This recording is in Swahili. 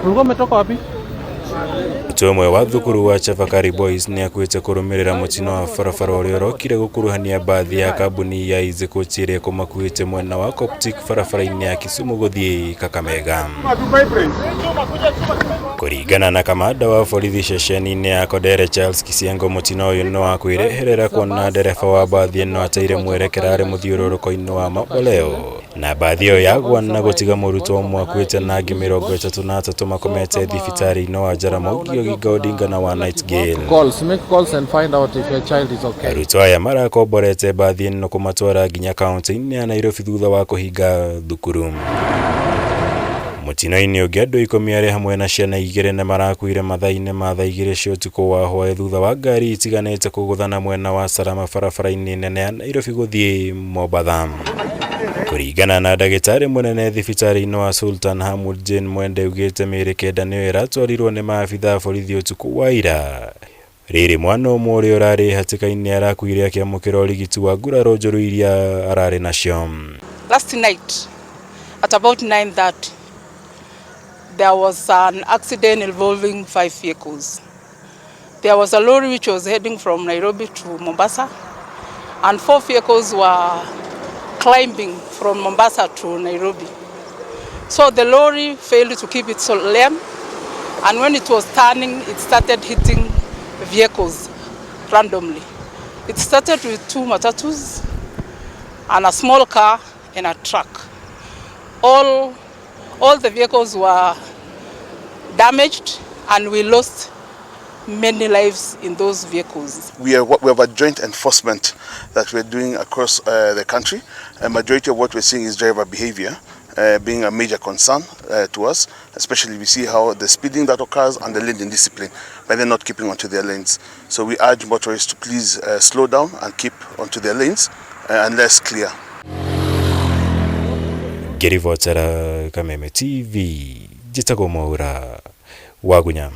Ulikuwa umetoka wapi? Tumwe wa thukuru wa Chavakari Boys ni akuite kurumirira mutino wa farafara uliorokire gukuruhania baadhi ya kambuni ya izikuchire kumakuite mwena wa Coptic farafara-ini ya Kisumu guthii Kakamega. Kurigana na kamanda wa borithi ceceni-ini ya Kodere Charles Kisiengo, mutino uyu no wakwireherera kuona ndereba wa bathi ino ateire mwerekera ari muthiururuko-ini wa maboleo na bathi iyo yagwa na gutiga murutwo umwe akuite na angi 33 makomete thibitari-ini wa Jaramogi Oginga Odinga na wa Nightingale. Make calls and find out if your child is okay. Arutwo aya marakomborete bathi ino kumatwara nginya kaunti-ini ya Nairobi thutha wa kuhinga thukuru. Mutino-ini ungi andu 10 ari hamwe na ciana 2 ne marakuire mathaa-ini ma thaa 2 cia utuku wa hwae thutha wa ngari itiganite kuguthana mwena wa Salama barabara-ini nene ya Nairobi guthii MOMBATHA. Kurigana na ndagitari munene thibitari-ini wa Sultan Hamud Jane Mwende ugite mĩĩrĩ 9 niyo iratwarirwo ni maabitha borithi utuku wa ira. Riri mwana umwe uria urari hatika-ini arakuire akiamukira urigiti wa nguraro njoru iria arari nacio. Last night at about 9:30 there was an accident involving 5 vehicles. There was a lorry which was heading from Nairobi to Mombasa, and 4 vehicles were climbing from Mombasa to Nairobi. So the lorry failed to keep its lane, and when it was turning, it started hitting vehicles randomly. It started with 2 matatus and a small car and a truck. All the vehicles were damaged, and we lost many lives in those vehicles. We have a joint enforcement that we're doing across the country. A majority of what we're seeing is driver behavior being a major concern to us, especially we see how the speeding that occurs and the lane indiscipline by them not keeping onto their lanes. So we urge motorists to please slow down and keep onto their lanes unless clear. Ngĩribotera Kameme TV, njĩtagwo Mwaura wa Gunya.